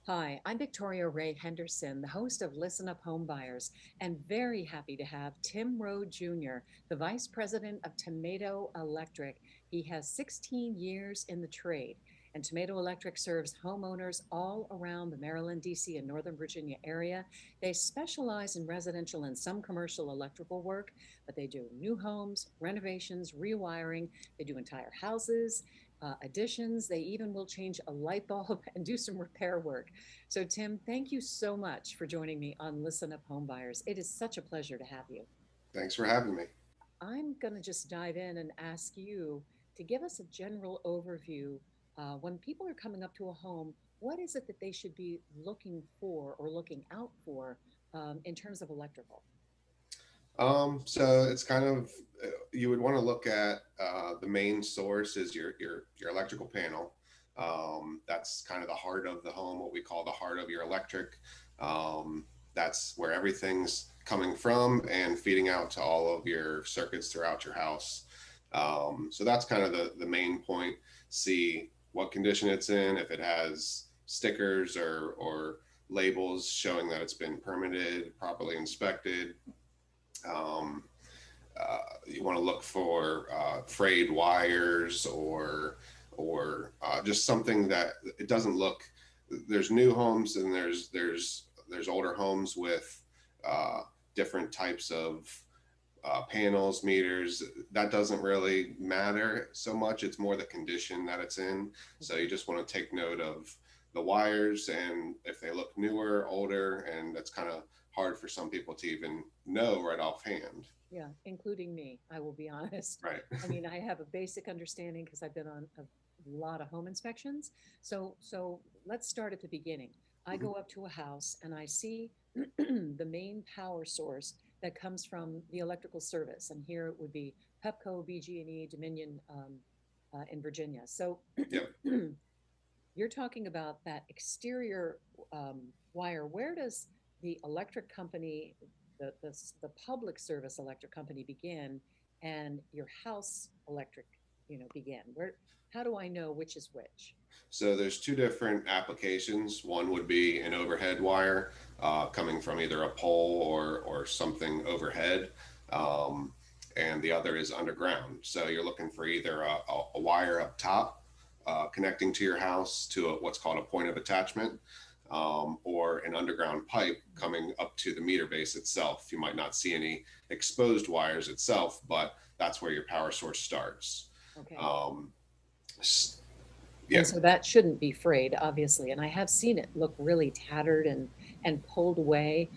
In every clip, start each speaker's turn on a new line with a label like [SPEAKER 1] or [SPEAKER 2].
[SPEAKER 1] Hi, I'm Victoria Ray Henderson, the host of Listen Up Homebuyers, and very happy to have Tim Rohde Jr., the Vice President of Tomato Electric. He has 16 years in the trade, and Tomato Electric serves homeowners all around the Maryland, D.C., and Northern Virginia area. They specialize in residential and some commercial electrical work, but they do new homes, renovations, rewiring, they do entire houses. Additions, they even will change a light bulb and do some repair work. So, Tim, thank you so much for joining me on Listen Up Homebuyers. It is such a pleasure to have you.
[SPEAKER 2] Thanks for having me.
[SPEAKER 1] I'm going to just dive in and ask you to give us a general overview. When people are coming up to a home, what is it that they should be looking for or looking out for in terms of electrical?
[SPEAKER 2] So it's kind of you would want to look at the main source is your electrical panel. That's kind of the heart of the home, what we call the heart of your electric. That's where everything's coming from and feeding out to all of your circuits throughout your house. So that's kind of the main point. See what condition it's in, if it has stickers or labels showing that it's been permitted, properly inspected. Um, you want to look for frayed wires or just something that it doesn't look. There's new homes and there's older homes with uh, different types of panels, meters. That doesn't really matter so much. It's more the condition that it's in. So you just want to take note of the wires and if they look newer, older, and that's kind of hard for some people to even know right offhand.
[SPEAKER 1] Yeah, including me, I will be honest.
[SPEAKER 2] Right.
[SPEAKER 1] I mean, I have a basic understanding because I've been on a lot of home inspections. So let's start at the beginning. I
[SPEAKER 2] Mhm.
[SPEAKER 1] go up to a house and I see the main power source that comes from the electrical service, and here it would be Pepco, BG&E, Dominion in Virginia. So
[SPEAKER 2] Yep.
[SPEAKER 1] you're talking about that exterior wire. Where does the electric company, the public service electric company begin, and your house electric, begin? Where? How do I know which is which?
[SPEAKER 2] So there's two different applications. One would be an overhead wire coming from either a pole or something overhead, um, and the other is underground. So you're looking for either a wire up top connecting to your house to what's called a point of attachment, or an underground pipe coming up to the meter base itself. You might not see any exposed wires itself, but that's where your power source starts.
[SPEAKER 1] Okay.
[SPEAKER 2] Um, yeah.
[SPEAKER 1] And so that shouldn't be frayed, obviously. And I have seen it look really tattered and pulled away.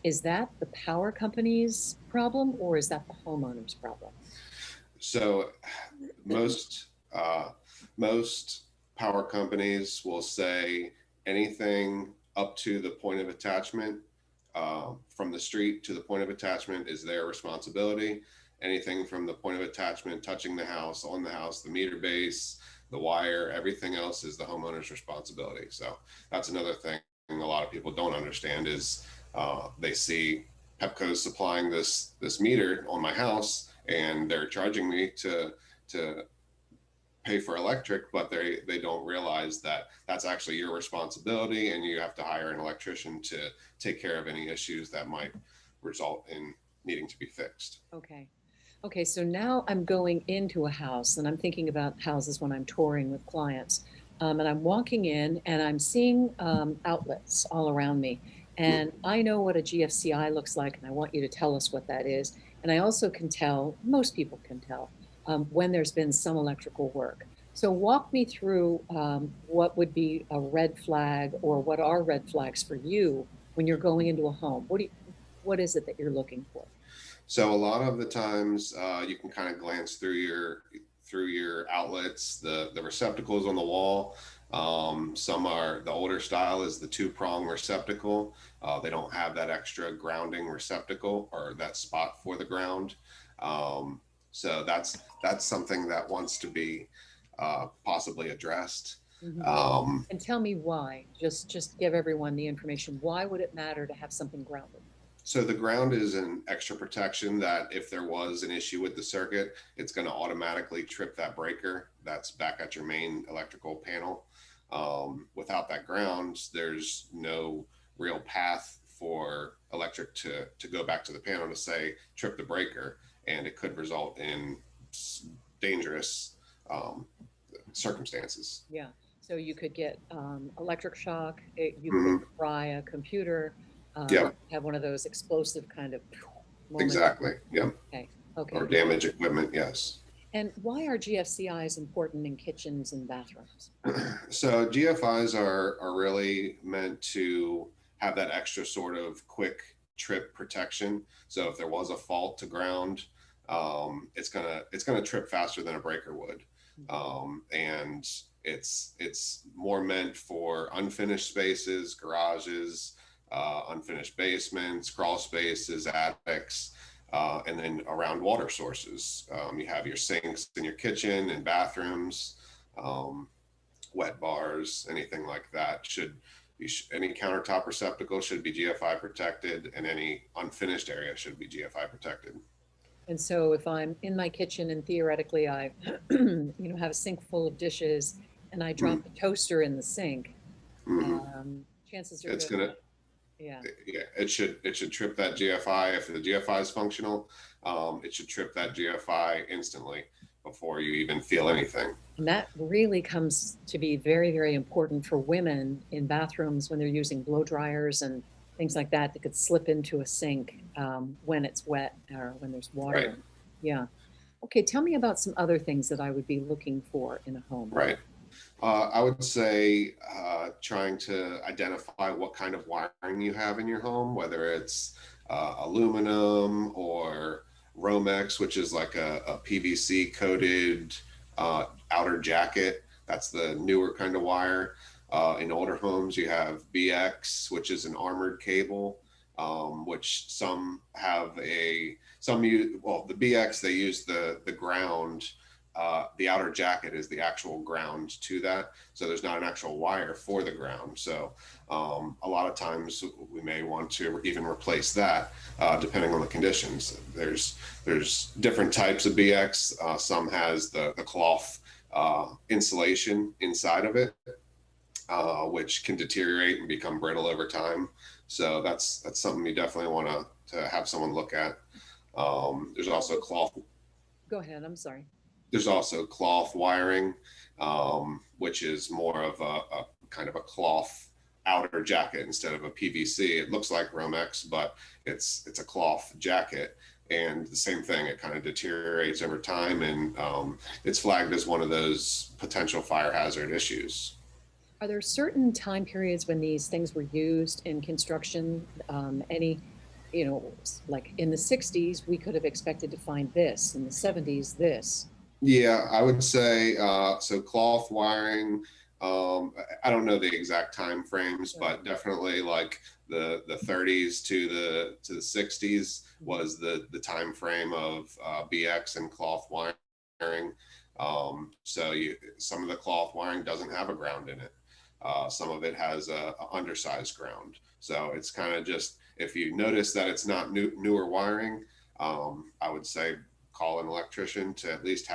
[SPEAKER 1] Is that the power company's problem or is that the homeowner's problem?
[SPEAKER 2] So most uh, most power companies will say anything up to the point of attachment, from the street to the point of attachment, is their responsibility. Anything from the point of attachment touching the house, on the house, the meter base, the wire, everything else is the homeowner's responsibility. So that's another thing a lot of people don't understand is they see Pepco's supplying this meter on my house and they're charging me to pay for electric, but they don't realize that that's actually your responsibility, and you have to hire an electrician to take care of any issues that might result in needing to be fixed.
[SPEAKER 1] Okay. Okay, so now I'm going into a house and I'm thinking about houses when I'm touring with clients. And I'm walking in and I'm seeing outlets all around me. And I know what a GFCI looks like, and I want you to tell us what that is. And I also can tell, most people can tell, when there's been some electrical work. So walk me through what would be a red flag or what are red flags for you when you're going into a home. What is it that you're looking for?
[SPEAKER 2] So a lot of the times you can kind of glance through your outlets, the receptacles on the wall. Some are the older style is the two-prong receptacle. They don't have that extra grounding receptacle or that spot for the ground. Um, so that's something that wants to be possibly addressed.
[SPEAKER 1] Mhm.
[SPEAKER 2] Um,
[SPEAKER 1] And tell me why. Just give everyone the information. Why would it matter to have something grounded?
[SPEAKER 2] So the ground is an extra protection that if there was an issue with the circuit, it's going to automatically trip that breaker that's back at your main electrical panel. Without that ground, there's no real path for electric to go back to the panel to say trip the breaker, and it could result in dangerous circumstances.
[SPEAKER 1] Yeah. So you could get electric shock. You could
[SPEAKER 2] Hmm.
[SPEAKER 1] fry a computer.
[SPEAKER 2] Yep,
[SPEAKER 1] Have one of those explosive kind of moments.
[SPEAKER 2] exactly. Yep.
[SPEAKER 1] Okay.
[SPEAKER 2] Or
[SPEAKER 1] Okay.
[SPEAKER 2] damage equipment. Yes.
[SPEAKER 1] And why are GFCIs important in kitchens and bathrooms?
[SPEAKER 2] So GFIs are really meant to have that extra sort of quick trip protection. So if there was a fault to ground, it's gonna trip faster than a breaker would, and it's more meant for unfinished spaces, garages, unfinished basements, crawl spaces, attics. And then around water sources, you have your sinks in your kitchen and bathrooms. Um, Wet bars, anything like that should be, any countertop receptacle should be GFI protected, and any unfinished area should be GFI protected.
[SPEAKER 1] And so if I'm in my kitchen and theoretically I, have a sink full of dishes and I drop the toaster in the sink,
[SPEAKER 2] Mm-hmm.
[SPEAKER 1] chances are
[SPEAKER 2] It's
[SPEAKER 1] good.
[SPEAKER 2] gonna,
[SPEAKER 1] Yeah.
[SPEAKER 2] yeah, it should trip that GFI. If the GFI is functional, it should trip that GFI instantly before you even feel anything.
[SPEAKER 1] And that really comes to be very, very important for women in bathrooms when they're using blow dryers and things like that that could slip into a sink when it's wet or when there's water
[SPEAKER 2] Right,
[SPEAKER 1] in it. Yeah. Okay, tell me about some other things that I would be looking for in a home.
[SPEAKER 2] right. I would say trying to identify what kind of wiring you have in your home, whether it's aluminum or Romex, which is like a PVC coated outer jacket. That's the newer kind of wire. In older homes, you have BX, which is an armored cable, which some have well, the BX, they use the ground, the outer jacket is the actual ground to that. So there's not an actual wire for the ground. So a lot of times we may want to even replace that depending on the conditions. There's different types of BX. Some has the cloth insulation inside of it, which can deteriorate and become brittle over time. So that's something you definitely want to have someone look at. There's also cloth
[SPEAKER 1] Go ahead. I'm sorry.
[SPEAKER 2] There's also cloth wiring, which is more of a kind of a cloth outer jacket instead of a PVC. It looks like Romex, but it's a cloth jacket. And the same thing, it kind of deteriorates over time, and it's flagged as one of those potential fire hazard issues.
[SPEAKER 1] Are there certain time periods when these things were used in construction? Like in the 60s, we could have expected to find this. In the 70s, this.
[SPEAKER 2] Yeah, I would say so. Cloth wiring. I don't know the exact time frames, but definitely like the 30s to the 60s was the time frame of BX and cloth wiring. So some of the cloth wiring doesn't have a ground in it. Some of it has a undersized ground. So it's kind of just, if you notice that it's not newer wiring, I would say call an electrician to at least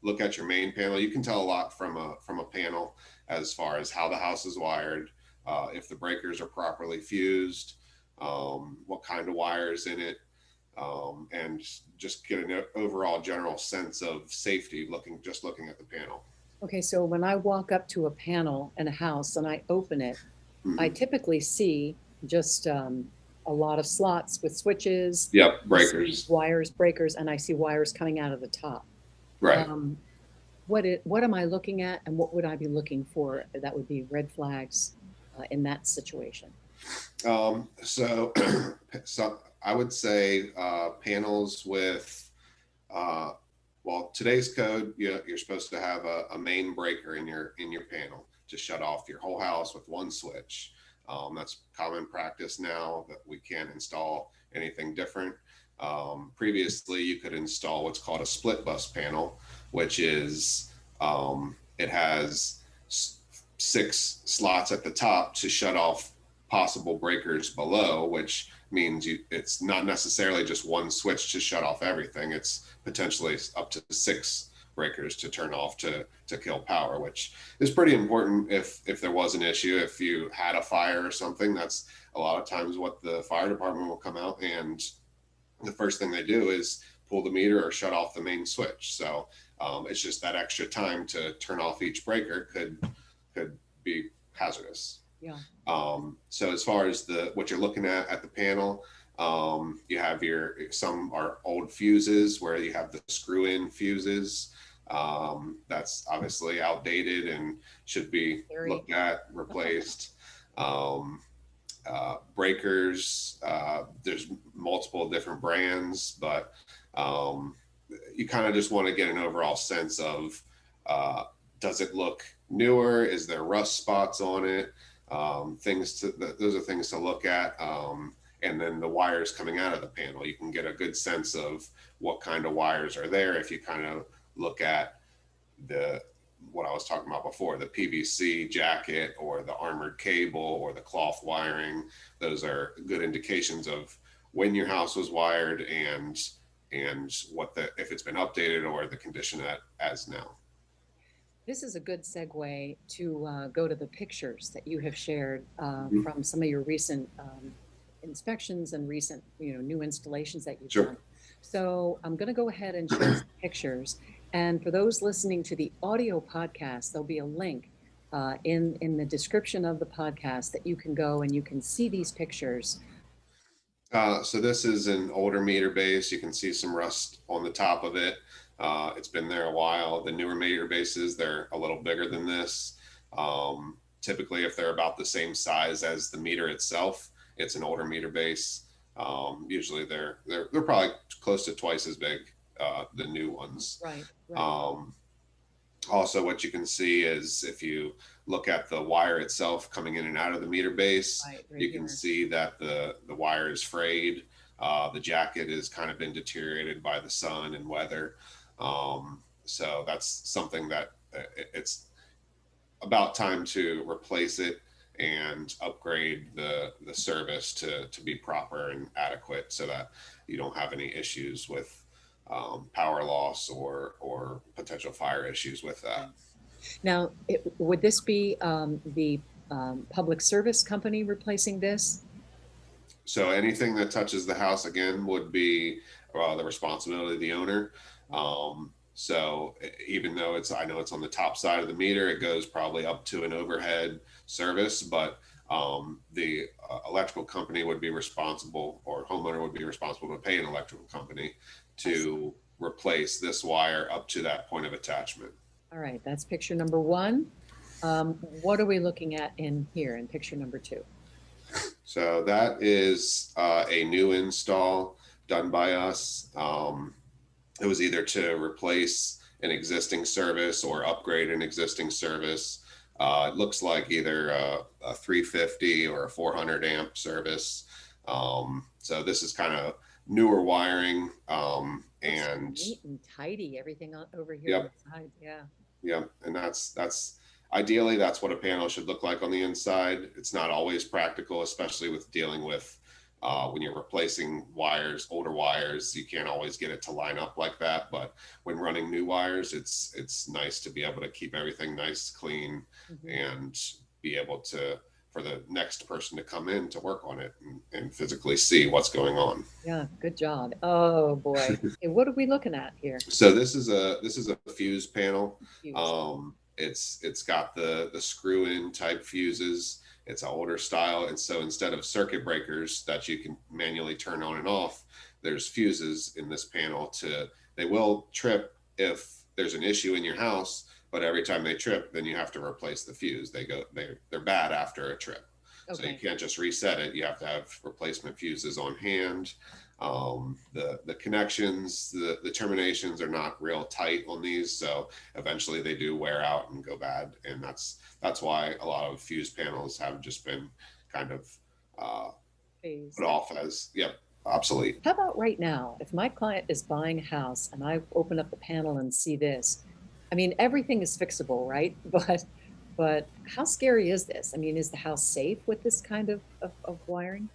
[SPEAKER 2] look at your main panel. You can tell a lot from a panel as far as how the house is wired, if the breakers are properly fused, what kind of wires in it, and just get an overall general sense of safety looking at the panel.
[SPEAKER 1] Okay, so when I walk up to a panel in a house and I open it, I
[SPEAKER 2] Mhm.
[SPEAKER 1] typically see just a lot of slots with switches,
[SPEAKER 2] Yep,
[SPEAKER 1] I see
[SPEAKER 2] breakers.
[SPEAKER 1] wires, breakers, and I see wires coming out of the top.
[SPEAKER 2] Right.
[SPEAKER 1] Um, what am I looking at, and what would I be looking for that would be red flags in that situation?
[SPEAKER 2] So, so I would say panels with, uh, well, today's code, you're supposed to have a main breaker in your panel to shut off your whole house with one switch. That's common practice now that we can't install anything different. Previously, you could install what's called a split bus panel, which is it has six slots at the top to shut off possible breakers below, which means it's not necessarily just one switch to shut off everything. It's potentially up to six breakers to turn off to kill power, which is pretty important if there was an issue. If you had a fire or something, that's a lot of times what the fire department will come out, and the first thing they do is pull the meter or shut off the main switch. So it's just that extra time to turn off each breaker could be hazardous.
[SPEAKER 1] Yeah.
[SPEAKER 2] So as far as what you're looking at the panel, you have some are old fuses where you have the screw-in fuses. That's obviously outdated and should be looked at, replaced. Breakers, there's multiple different brands, but you kind of just want to get an overall sense of, does it look newer? Is there rust spots on it? Those are things to look at. And then the wires coming out of the panel, you can get a good sense of what kind of wires are there. If you kind of look at what I was talking about before, the PVC jacket or the armored cable or the cloth wiring, those are good indications of when your house was wired and if it's been updated or the condition as now.
[SPEAKER 1] This is a good segue to go to the pictures that you have shared from some of your recent inspections and recent, new installations that you've done. So I'm going to go ahead and share some pictures. And for those listening to the audio podcast, there'll be a link in the description of the podcast that you can go and you can see these pictures.
[SPEAKER 2] So this is an older meter base. You can see some rust on the top of it. It's been there a while. The newer meter bases, they're a little bigger than this. Typically, if they're about the same size as the meter itself, it's an older meter base. Usually they're probably close to twice as big, the new ones.
[SPEAKER 1] Right.
[SPEAKER 2] Also, what you can see is if you look at the wire itself coming in and out of the meter base, you can see that the wire is frayed. The jacket has kind of been deteriorated by the sun and weather. So that's something that it's about time to replace it and upgrade the service to be proper and adequate so that you don't have any issues with power loss or potential fire issues with that.
[SPEAKER 1] Now, would this be the public service company replacing this?
[SPEAKER 2] So anything that touches the house again would be the responsibility of the owner. So even though I know it's on the top side of the meter, it goes probably up to an overhead service, but the electrical company would be responsible, or homeowner would be responsible to pay an electrical company to replace this wire up to that point of attachment.
[SPEAKER 1] All right, that's picture number one. What are we looking at in here in picture number two?
[SPEAKER 2] So that is a new install done by us. It was either to replace an existing service or upgrade an existing service. It looks like either a 350 or a 400 amp service. So this is kind of newer wiring and
[SPEAKER 1] neat and tidy, everything over here on the side.
[SPEAKER 2] Yeah, and that's ideally that's what a panel should look like on the inside. It's not always practical, especially with dealing with when you're replacing wires, older wires, you can't always get it to line up like that. But when running new wires, it's nice to be able to keep everything nice, clean, and be able to, for the next person to come in to work on it and physically see what's going on.
[SPEAKER 1] Yeah, good job. Oh boy. Okay, what are we looking at here?
[SPEAKER 2] So this is a fuse panel. It's got the screw-in type fuses. It's an older style, and so instead of circuit breakers that you can manually turn on and off, there's fuses in this panel. They will trip if there's an issue in your house, but every time they trip, then you have to replace the fuse. They're bad after a trip. Okay. So you can't just reset it. You have to have replacement fuses on hand. The connections, the terminations are not real tight on these, so eventually they do wear out and go bad, and that's why a lot of fuse panels have just been kind of put off as obsolete.
[SPEAKER 1] How about right now, if my client is buying a house and I open up the panel and see this, I mean, everything is fixable, right? But how scary is this? I mean, is the house safe with this kind of wiring?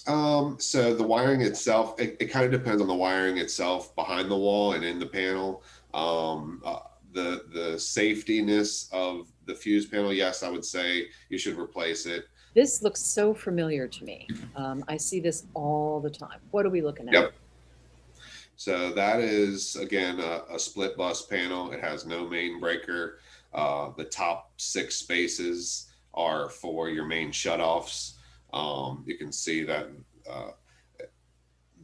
[SPEAKER 2] So the wiring itself, it kind of depends on the wiring itself behind the wall and in the panel. Um, uh, the safetiness of the fuse panel, yes, I would say you should replace it.
[SPEAKER 1] This looks so familiar to me. I see this all the time. What are we looking at?
[SPEAKER 2] Yep. So that is again a split bus panel. It has no main breaker. The top 6 spaces are for your main shutoffs. You can see that uh,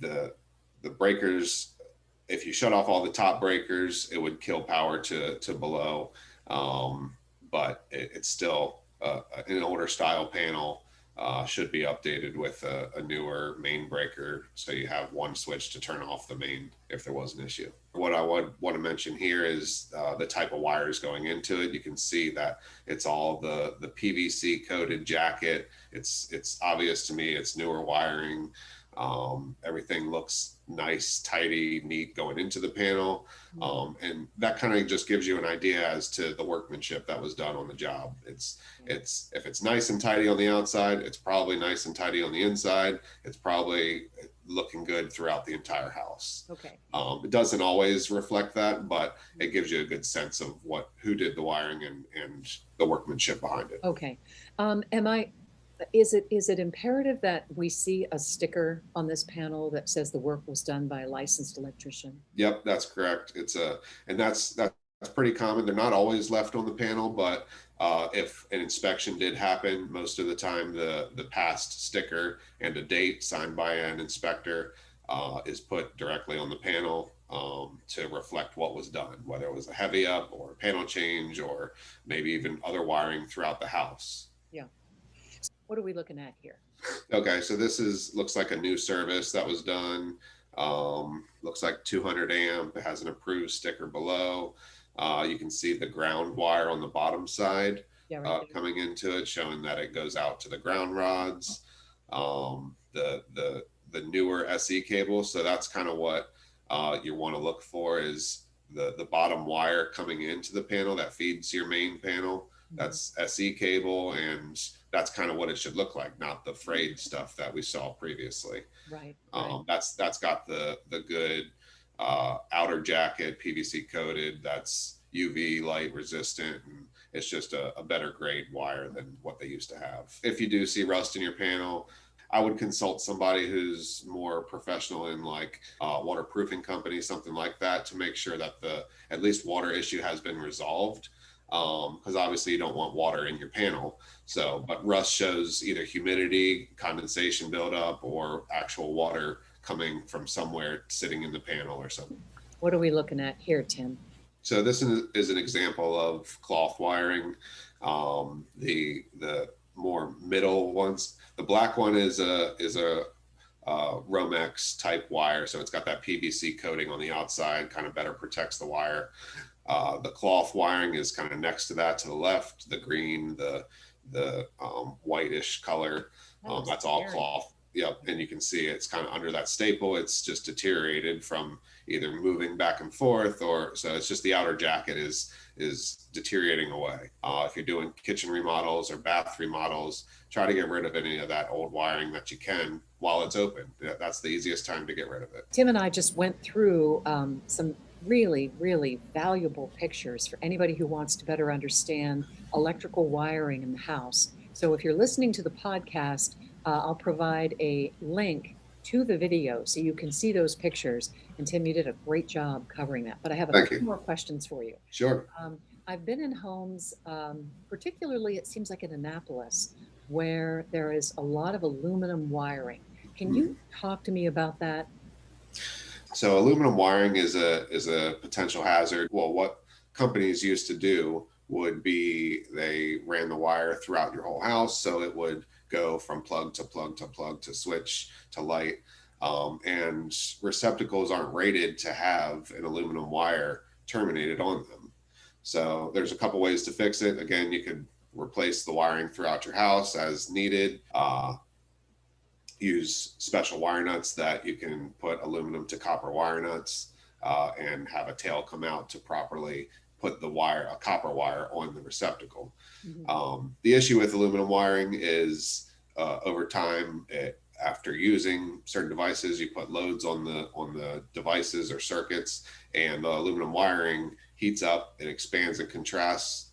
[SPEAKER 2] the the breakers, if you shut off all the top breakers, it would kill power to below. Um, but it's still an older style panel. Should be updated with a newer main breaker, so you have one switch to turn off the main if there was an issue. What I would want to mention here is the type of wires going into it. You can see that it's all the PVC coated jacket. It's obvious to me it's newer wiring. Everything looks nice, tidy, neat going into the panel. And that kind of just gives you an idea as to the workmanship that was done on the job. It's if it's nice and tidy on the outside, it's probably nice and tidy on the inside. It's probably looking good throughout the entire house.
[SPEAKER 1] Okay.
[SPEAKER 2] It doesn't always reflect that, but it gives you a good sense of who did the wiring and the workmanship behind it.
[SPEAKER 1] Okay. Is it imperative that we see a sticker on this panel that says the work was done by a licensed electrician?
[SPEAKER 2] Yep, that's correct. And that's pretty common. They're not always left on the panel, but if an inspection did happen, most of the time the past sticker and a date signed by an inspector is put directly on the panel to reflect what was done, whether it was a heavy up or a panel change or maybe even other wiring throughout the house.
[SPEAKER 1] Yeah. What are we looking at here?
[SPEAKER 2] Okay, so looks like a new service that was done. Looks like 200 amp. It has an approved sticker below. You can see the ground wire on the bottom side coming into it, showing that it goes out to the ground rods. The newer SE cable. So that's kind of what you want to look for is the bottom wire coming into the panel that feeds your main panel. That's SE cable, and that's kind of what it should look like, not the frayed stuff that we saw previously.
[SPEAKER 1] Right.
[SPEAKER 2] That's got the good outer jacket, PVC coated, that's UV light resistant, and it's just a better grade wire than what they used to have. If you do see rust in your panel, I would consult somebody who's more professional in like waterproofing company, something like that, to make sure that the at least water issue has been resolved. Because obviously you don't want water in your panel. So, but rust shows either humidity, condensation buildup, or actual water coming from somewhere sitting in the panel or something.
[SPEAKER 1] What are we looking at here, Tim?
[SPEAKER 2] So this is an example of cloth wiring. The more middle ones, the black one is a Romex type wire. So it's got that PVC coating on the outside, kind of better protects the wire. The cloth wiring is kind of next to that to the left, the green, the whitish color. That's all cloth. Yep. And you can see it's kind of under that staple. It's just deteriorated from either moving back and forth, or so it's just the outer jacket is deteriorating away. If you're doing kitchen remodels or bath remodels, try to get rid of any of that old wiring that you can while it's open. That's the easiest time to get rid of it.
[SPEAKER 1] Tim and I just went through some really, really valuable pictures for anybody who wants to better understand electrical wiring in the house. So if you're listening to the podcast, I'll provide a link to the video so you can see those pictures. And Tim, you did a great job covering that. But I have a few more questions for you.
[SPEAKER 2] Sure.
[SPEAKER 1] I've been in homes, particularly it seems like in Annapolis, where there is a lot of aluminum wiring. Can you talk to me about that?
[SPEAKER 2] So aluminum wiring is a potential hazard. Well, what companies used to do would be they ran the wire throughout your whole house, so it would go from plug to plug to plug to switch to light. And receptacles aren't rated to have an aluminum wire terminated on them. So there's a couple ways to fix it. Again, you could replace the wiring throughout your house as needed. Use special wire nuts that you can put aluminum to copper wire nuts and have a tail come out to properly put a copper wire on the receptacle. The issue with aluminum wiring is over time, after using certain devices, you put loads on the devices or circuits, and the aluminum wiring heats up, it expands and contrasts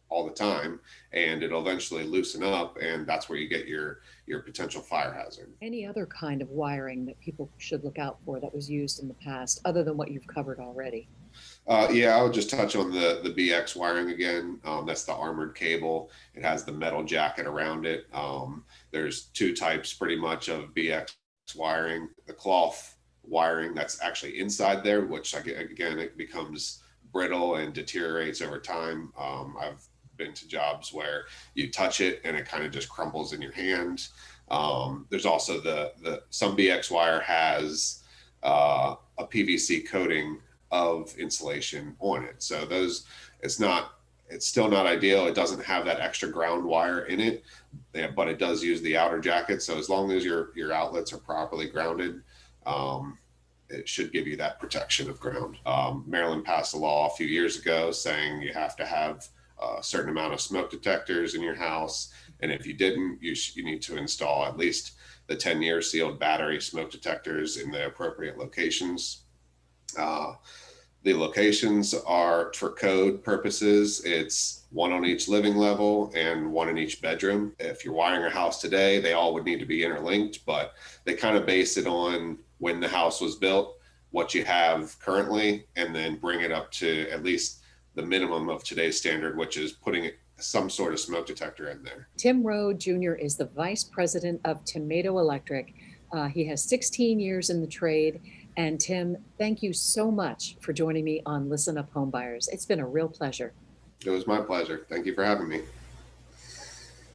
[SPEAKER 2] all the time, and it'll eventually loosen up, and that's where you get your potential fire hazard.
[SPEAKER 1] Any other kind of wiring that people should look out for that was used in the past, other than what you've covered already?
[SPEAKER 2] Yeah, I would just touch on the BX wiring again. That's the armored cable. It has the metal jacket around it. There's two types pretty much of BX wiring. The cloth wiring that's actually inside there, which again, it becomes brittle and deteriorates over time. I've been to jobs where you touch it and it kind of just crumbles in your hand. There's also the some BX wire has a PVC coating of insulation on it. So those, it's still not ideal. It doesn't have that extra ground wire in it, but it does use the outer jacket. So as long as your outlets are properly grounded, it should give you that protection of ground. Maryland passed a law a few years ago saying you have to have a certain amount of smoke detectors in your house. And if you didn't, you need to install at least the 10-year sealed battery smoke detectors in the appropriate locations. The locations are for code purposes. It's one on each living level and one in each bedroom. If you're wiring a house today, they all would need to be interlinked, but they kind of base it on when the house was built, what you have currently, and then bring it up to at least the minimum of today's standard, which is putting some sort of smoke detector in there.
[SPEAKER 1] Tim Rohde Jr. is the vice president of Tomato Electric. He has 16 years in the trade. And Tim, thank you so much for joining me on Listen Up Homebuyers. It's been a real pleasure.
[SPEAKER 2] It was my pleasure. Thank you for having me.